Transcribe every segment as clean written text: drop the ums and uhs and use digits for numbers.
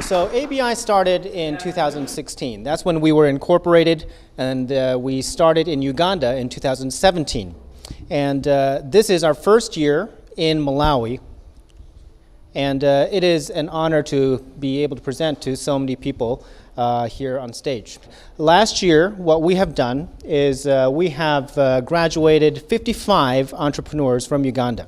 So ABI started in 2016. That's when we were incorporated, and we started in Uganda in 2017. And this is our first year in Malawi, and it is an honor to be able to present to so many people here on stage. Last year, what we have done is we have graduated 55 entrepreneurs from Uganda.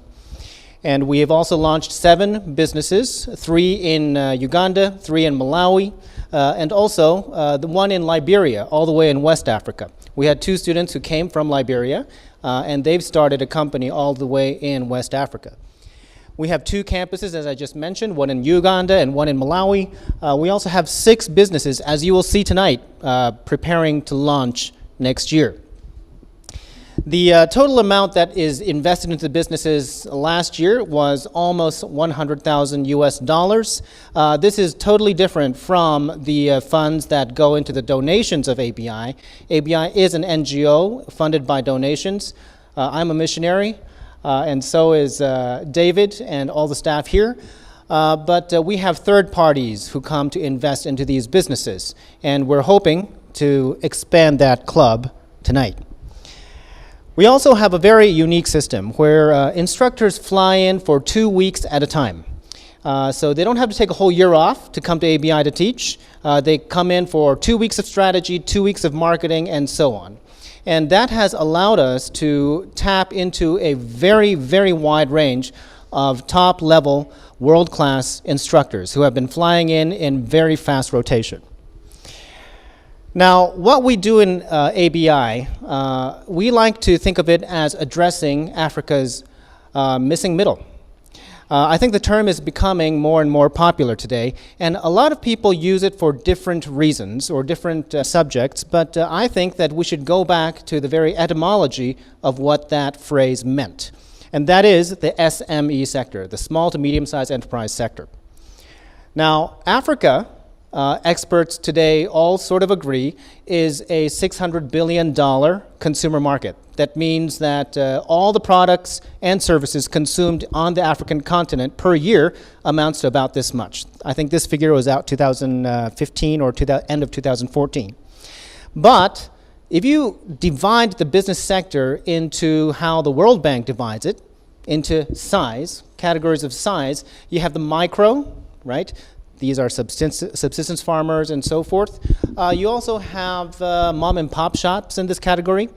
And we have also launched 7 businesses, 3 in Uganda, 3 in Malawi, and also the one in Liberia, all the way in West Africa. We had 2 students who came from Liberia, and they've started a company all the way in West Africa. We have 2 campuses, as I just mentioned, one in Uganda and one in Malawi. We also have 6 businesses, as you will see tonight, preparing to launch next year. The total amount that is invested into the businesses last year was almost $100,000 US. This is totally different from the funds that go into the donations of ABI. ABI is an NGO funded by donations. I'm a missionary, and so is David and all the staff here. But we have third parties who come to invest into these businesses, and we're hoping to expand that club tonight. We also have a very unique system where instructors fly in for 2 weeks at a time. So they don't have to take a whole year off to come to ABI to teach. They come in for 2 weeks of strategy, 2 weeks of marketing, and so on. And that has allowed us to tap into a very, very wide range of top-level, world-class instructors who have been flying in very fast rotation. Now, what we do in ABI, we like to think of it as addressing Africa's missing middle. I think the term is becoming more and more popular today, and a lot of people use it for different reasons or different subjects, but I think that we should go back to the very etymology of what that phrase meant, and that is the SME sector, the small to medium-sized enterprise sector. Now, Africa, experts today all sort of agree, is a $600 billion consumer market. That means that all the products and services consumed on the African continent per year amounts to about this much. I think this figure was out 2015 or end of 2014. But if you divide the business sector into how the World Bank divides it, into size, categories of size, you have the micro, right? These are subsistence farmers and so forth. You also have mom and pop shops in this category.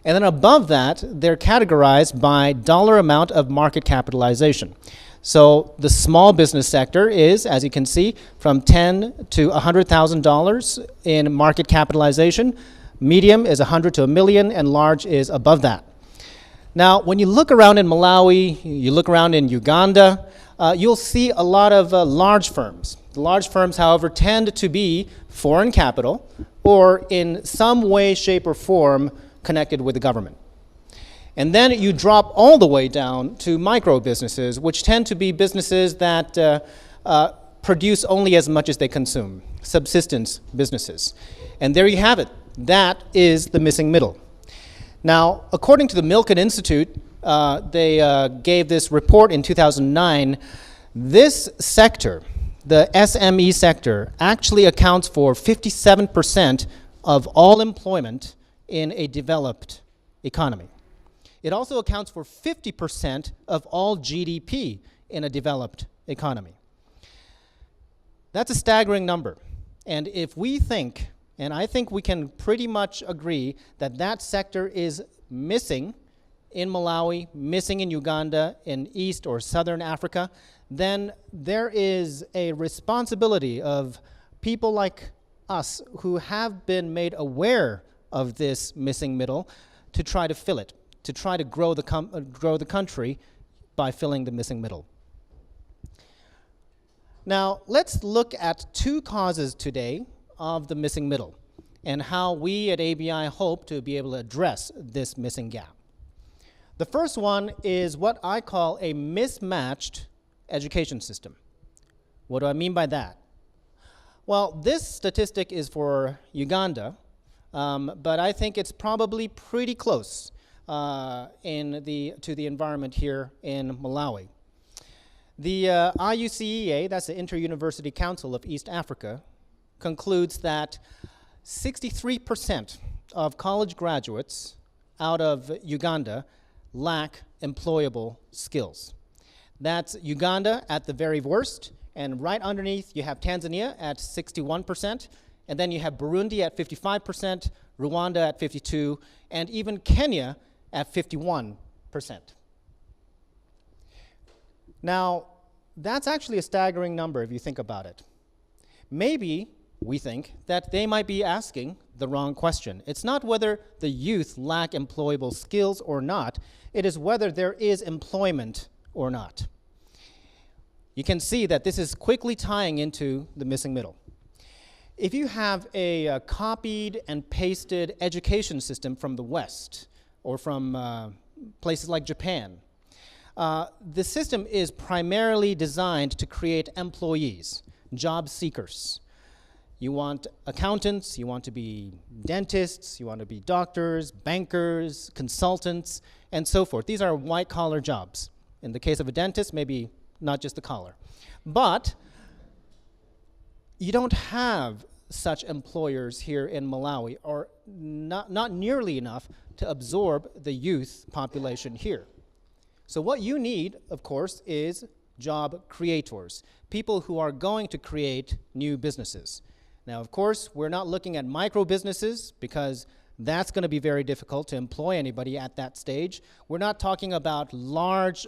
And then above that, they're categorized by dollar amount of market capitalization. So the small business sector is, as you can see, from $10,000 to $100,000 in market capitalization. Medium is $100,000 to $1 million, and large is above that. Now, when you look around in Malawi, you look around in Uganda, you'll see a lot of large firms. The large firms, however, tend to be foreign capital or in some way, shape, or form connected with the government. And then you drop all the way down to micro businesses, which tend to be businesses that produce only as much as they consume, subsistence businesses. And there you have it. That is the missing middle. Now, according to the Milken Institute, they gave this report in 2009. This sector, the SME sector, actually accounts for 57% of all employment in a developed economy. It also accounts for 50% of all GDP in a developed economy. That's a staggering number. And if we think, and I think we can pretty much agree that that sector is missing in Malawi, missing in Uganda, in East or Southern Africa, then there is a responsibility of people like us who have been made aware of this missing middle to try to fill it, to try to grow the country by filling the missing middle. Now, let's look at 2 causes today of the missing middle and how we at ABI hope to be able to address this missing gap. The first one is what I call a mismatched education system. What do I mean by that? Well, this statistic is for Uganda, but I think it's probably pretty close to the environment here in Malawi. The IUCEA, that's the Inter-University Council of East Africa, concludes that 63% of college graduates out of Uganda lack employable skills. That's Uganda at the very worst, and right underneath you have Tanzania at 61%, and then you have Burundi at 55%, Rwanda at 52%, and even Kenya at 51%. Now, that's actually a staggering number if you think about it. Maybe we think that they might be asking the wrong question. It's not whether the youth lack employable skills or not, it is whether there is employment or not. You can see that this is quickly tying into the missing middle. If you have a copied and pasted education system from the West or from places like Japan, the system is primarily designed to create employees, job seekers. You want accountants, you want to be dentists, you want to be doctors, bankers, consultants, and so forth. These are white-collar jobs. In the case of a dentist, maybe not just the collar. But you don't have such employers here in Malawi, or not nearly enough to absorb the youth population here. So what you need, of course, is job creators, people who are going to create new businesses. Now, of course, we're not looking at micro businesses because that's going to be very difficult to employ anybody at that stage. We're not talking about large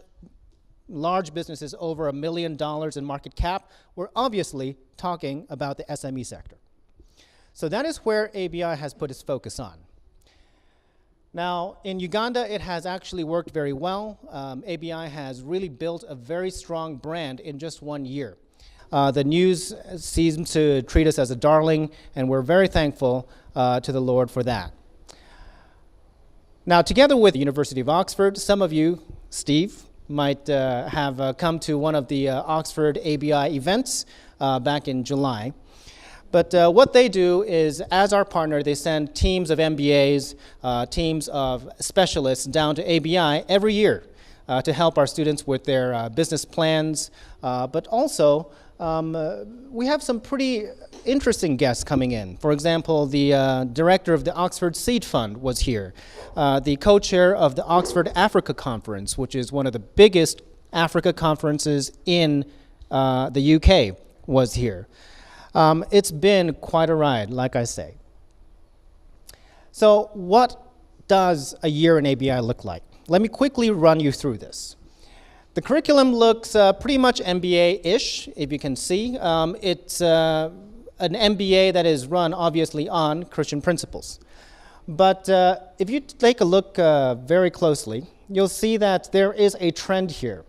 businesses over $1 million in market cap. We're obviously talking about the SME sector. So that is where ABI has put its focus on. Now, in Uganda, it has actually worked very well. ABI has really built a very strong brand in just 1 year. The news seems to treat us as a darling, and we're very thankful to the Lord for that. Now, together with the University of Oxford, some of you, Steve, might have come to one of the Oxford ABI events back in July. But what they do is, as our partner, they send teams of MBAs, teams of specialists down to ABI every year to help our students with their business plans. But also, we have some pretty interesting guests coming in. For example, the director of the Oxford Seed Fund was here. The co-chair of the Oxford Africa Conference, which is one of the biggest Africa conferences in the UK, was here. It's been quite a ride, like I say. So what does a year in ABI look like? Let me quickly run you through this. The curriculum looks pretty much MBA-ish, if you can see. It's an MBA that is run, obviously, on Christian principles. But if you take a look very closely, you'll see that there is a trend here.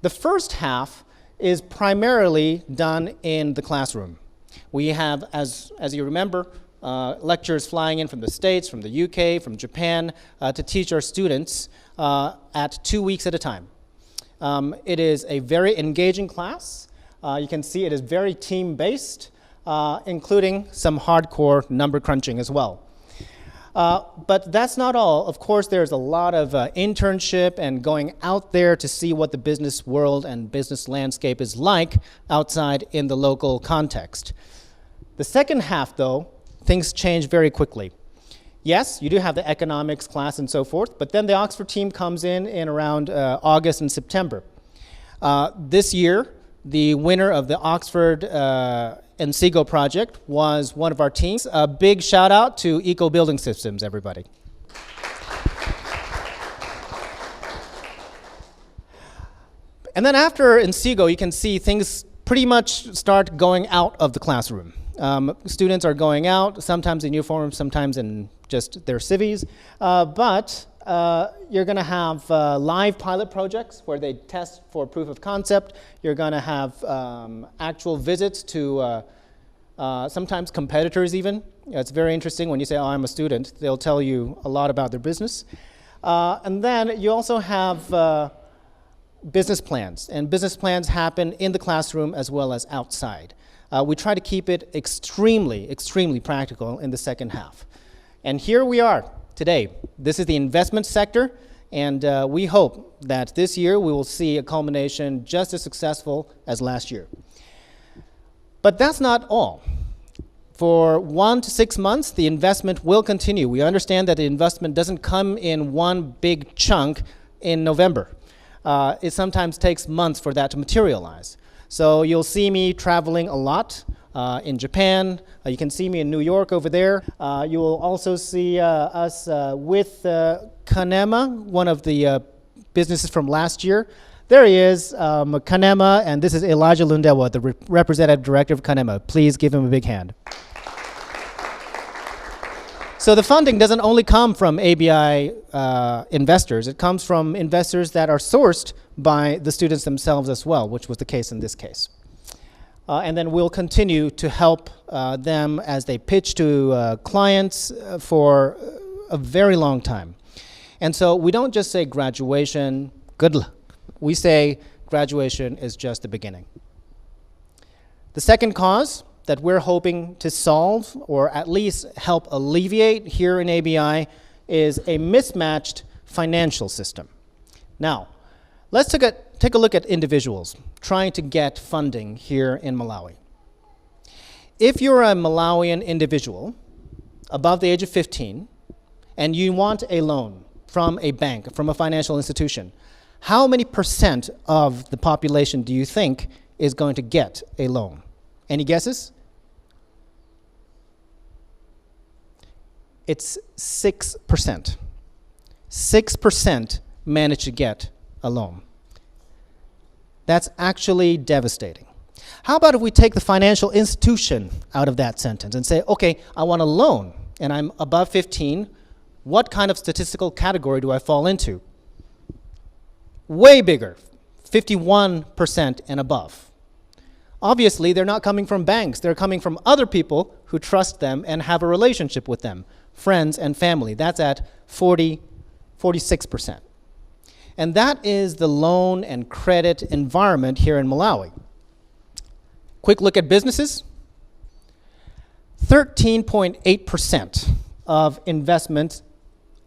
The first half is primarily done in the classroom. We have, as you remember, lecturers flying in from the States, from the UK, from Japan, to teach our students at 2 weeks at a time. It is a very engaging class. You can see it is very team-based, including some hardcore number crunching as well. But that's not all. Of course, there's a lot of internship and going out there to see what the business world and business landscape is like outside in the local context. The second half, though, things change very quickly. Yes, you do have the economics class and so forth, but then the Oxford team comes in around August and September. This year, the winner of the Oxford NCEGO project was one of our teams. A big shout out to Eco Building Systems, everybody. And then after NCEGO, you can see things pretty much start going out of the classroom. Students are going out, sometimes in uniform, sometimes in just their civvies, but you're going to have live pilot projects where they test for proof of concept. You're going to have actual visits to sometimes competitors even. It's very interesting when you say, oh, I'm a student. They'll tell you a lot about their business. And then you also have business plans, and business plans happen in the classroom as well as outside. We try to keep it extremely, extremely practical in the second half. And here we are today. This is the investment sector, And we hope that this year we will see a culmination just as successful as last year. But that's not all. For 1 to 6 months, the investment will continue. We understand that the investment doesn't come in one big chunk in November. It sometimes takes months for that to materialize. So you'll see me traveling a lot in Japan. You can see me in New York over there. You will also see us with Kanema, one of the businesses from last year. There he is, Kanema, and this is Elijah Lundewa, the representative director of Kanema. Please give him a big hand. So the funding doesn't only come from ABI investors. It comes from investors that are sourced by the students themselves as well, which was the case in this case. And then we'll continue to help them as they pitch to clients for a very long time. And so we don't just say graduation, good luck. We say graduation is just the beginning. The second cause that we're hoping to solve, or at least help alleviate here in ABI, is a mismatched financial system. Now, let's take a look at individuals trying to get funding here in Malawi. If you're a Malawian individual above the age of 15 and you want a loan from a bank, from a financial institution, how many percent of the population do you think is going to get a loan? Any guesses? It's 6%. 6% manage to get a loan. That's actually devastating. How about if we take the financial institution out of that sentence and say, okay, I want a loan and I'm above 15, what kind of statistical category do I fall into? Way bigger, 51% and above. Obviously, they're not coming from banks. They're coming from other people who trust them and have a relationship with them, friends and family. That's at 46%. And that is the loan and credit environment here in Malawi. Quick look at businesses. 13.8% of investment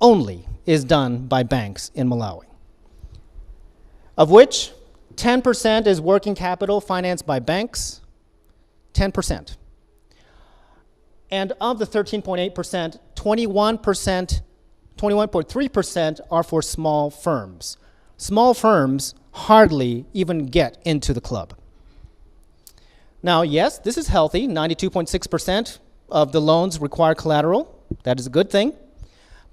only is done by banks in Malawi, of which 10% is working capital financed by banks, 10%. And of the 13.8%, 21.3% are for small firms. Small firms hardly even get into the club. Now, yes, this is healthy. 92.6% of the loans require collateral. That is a good thing.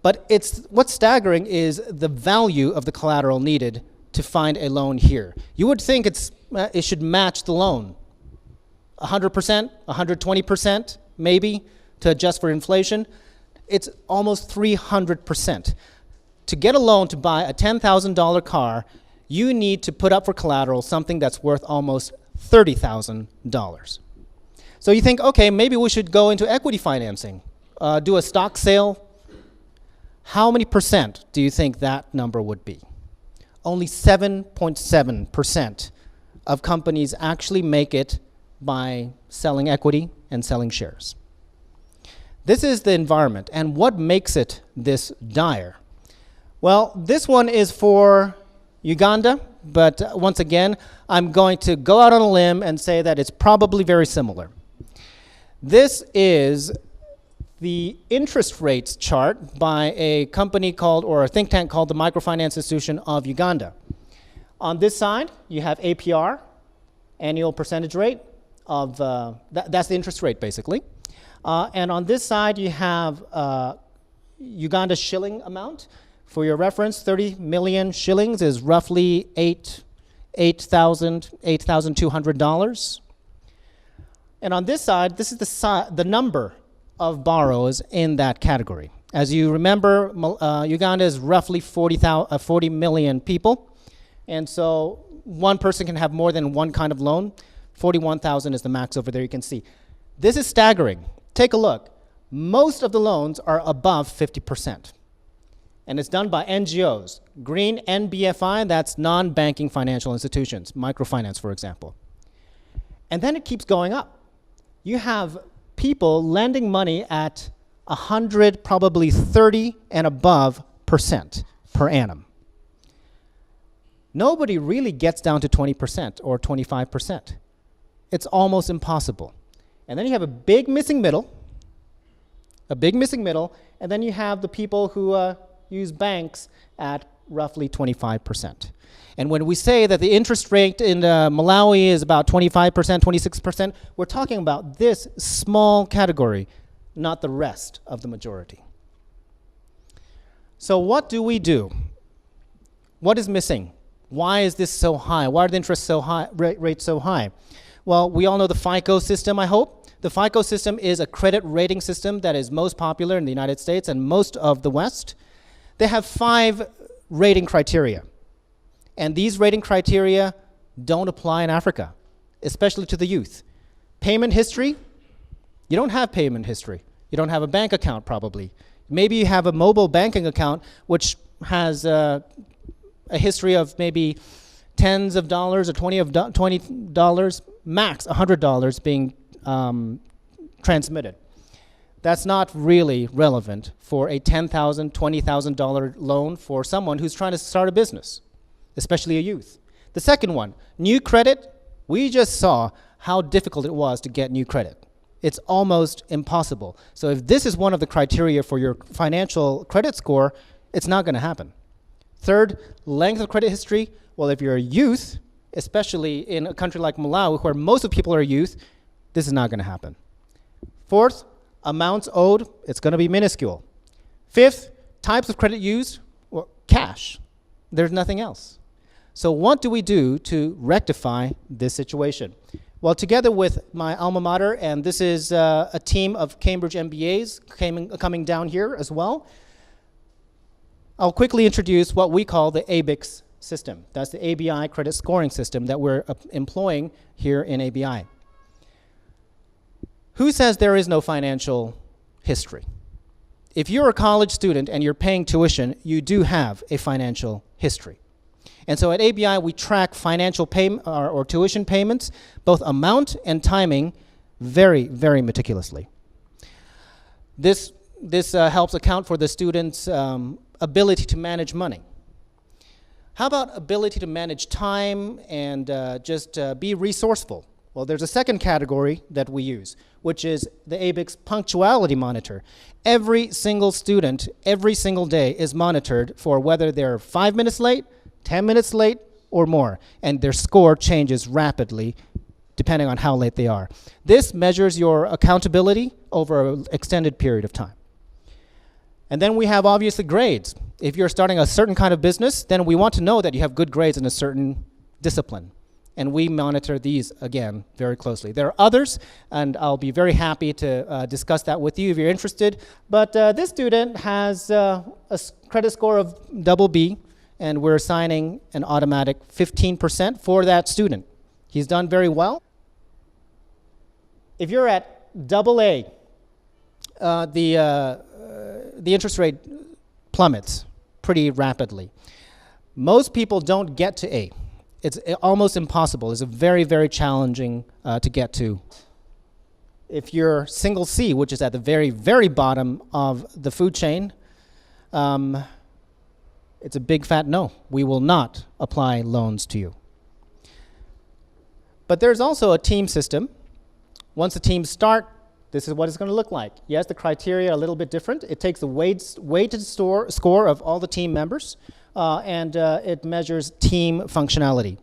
But what's staggering is the value of the collateral needed to find a loan here. You would think it should match the loan. 100%, 120%, maybe, to adjust for inflation. It's almost 300%. To get a loan to buy a $10,000 car, you need to put up for collateral something that's worth almost $30,000. So you think, okay, maybe we should go into equity financing, do a stock sale. How many percent do you think that number would be? Only 7.7% of companies actually make it by selling equity and selling shares. This is the environment, and what makes it this dire? Well, this one is for Uganda, but once again, I'm going to go out on a limb and say that it's probably very similar. This is the interest rates chart by a company called, or a think tank called the Microfinance Institution of Uganda. On this side, you have APR, annual percentage rate of, that's the interest rate basically. And on this side, you have Uganda shilling amount. For your reference, 30 million shillings is roughly $8,200. And on this side, this is the number of borrowers in that category. As you remember, Uganda is roughly 40 million people. And so one person can have more than one kind of loan. 41,000 is the max over there, you can see. This is staggering. Take a look. Most of the loans are above 50%. And it's done by NGOs. Green NBFI, that's non-banking financial institutions, microfinance, for example. And then it keeps going up. You have people lending money at 100, probably 30 and above % per annum. Nobody really gets down to 20% or 25%. It's almost impossible. And then you have a big missing middle, and then you have the people who use banks at roughly 25%. And when we say that the interest rate in Malawi is about 25%, 26%, we're talking about this small category, not the rest of the majority. So what do we do? What is missing? Why is this so high? Why are the interest so high, rates so high? Well, we all know the FICO system, I hope. The FICO system is a credit rating system that is most popular in the United States and most of the West. They have 5 rating criteria. And these rating criteria don't apply in Africa, especially to the youth. Payment history, you don't have payment history. You don't have a bank account probably. Maybe you have a mobile banking account which has a history of maybe tens of dollars or $20, max $100 being transmitted. That's not really relevant for a $10,000, $20,000 loan for someone who's trying to start a business, especially a youth. The second one, new credit. We just saw how difficult it was to get new credit. It's almost impossible. So if this is one of the criteria for your financial credit score, it's not going to happen. Third, length of credit history. Well, if you're a youth, especially in a country like Malawi, where most of the people are youth, this is not going to happen. Fourth, amounts owed, it's going to be minuscule. Fifth, types of credit used, well, cash. There's nothing else. So what do we do to rectify this situation? Well, together with my alma mater, and this is a team of Cambridge MBAs coming down here as well, I'll quickly introduce what we call the ABICS system. That's the ABI credit scoring system that we're employing here in ABI. Who says there is no financial history? If you're a college student and you're paying tuition, you do have a financial history. And so at ABI, we track financial payment or tuition payments, both amount and timing, very, very meticulously. This helps account for the student's ability to manage money. How about ability to manage time and just be resourceful? Well, there's a second category that we use, which is the ABICS punctuality monitor. Every single student, every single day is monitored for whether they're 5 minutes late, 10 minutes late, or more, and their score changes rapidly depending on how late they are. This measures your accountability over an extended period of time. And then we have obviously grades. If you're starting a certain kind of business, then we want to know that you have good grades in a certain discipline. And we monitor these, again, very closely. There are others, and I'll be very happy to discuss that with you if you're interested. But this student has a credit score of BB, and we're assigning an automatic 15% for that student. He's done very well. If you're at AA, the interest rate plummets pretty rapidly. Most people don't get to A. It's almost impossible. It's a very, very challenging to get to. If you're single C, which is at the very, very bottom of the food chain, it's a big fat no. We will not apply loans to you. But there's also a team system. Once the teams start, this is what it's going to look like. Yes, the criteria are a little bit different. It takes the weighted score of all the team members, and it measures team functionality.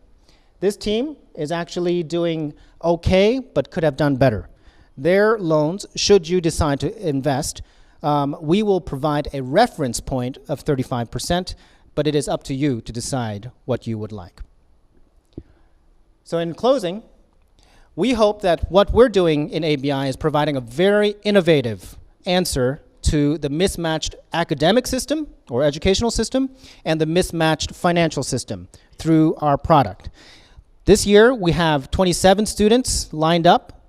This team is actually doing okay, but could have done better. Their loans, should you decide to invest, we will provide a reference point of 35%, but it is up to you to decide what you would like. So in closing, we hope that what we're doing in ABI is providing a very innovative answer to the mismatched academic system or educational system and the mismatched financial system through our product. This year, we have 27 students lined up.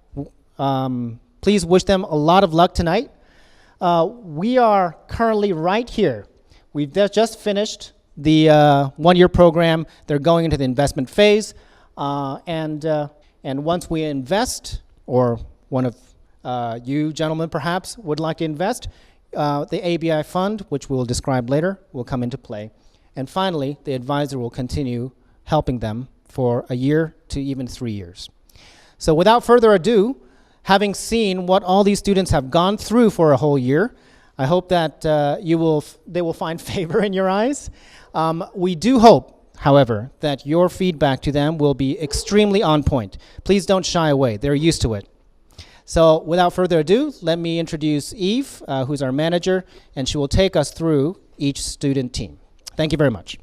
Please wish them a lot of luck tonight. We are currently right here. We've just finished the one-year program. They're going into the investment phase. And once we invest, or one of you gentlemen perhaps would like to invest, the ABI fund, which we'll describe later, will come into play. And finally, the advisor will continue helping them for a year to even 3 years. So without further ado, having seen what all these students have gone through for a whole year, I hope that they will find favor in your eyes. We do hope, however, that your feedback to them will be extremely on point. Please don't shy away. They're used to it. So without further ado, let me introduce Eve, who's our manager, and she will take us through each student team. Thank you very much.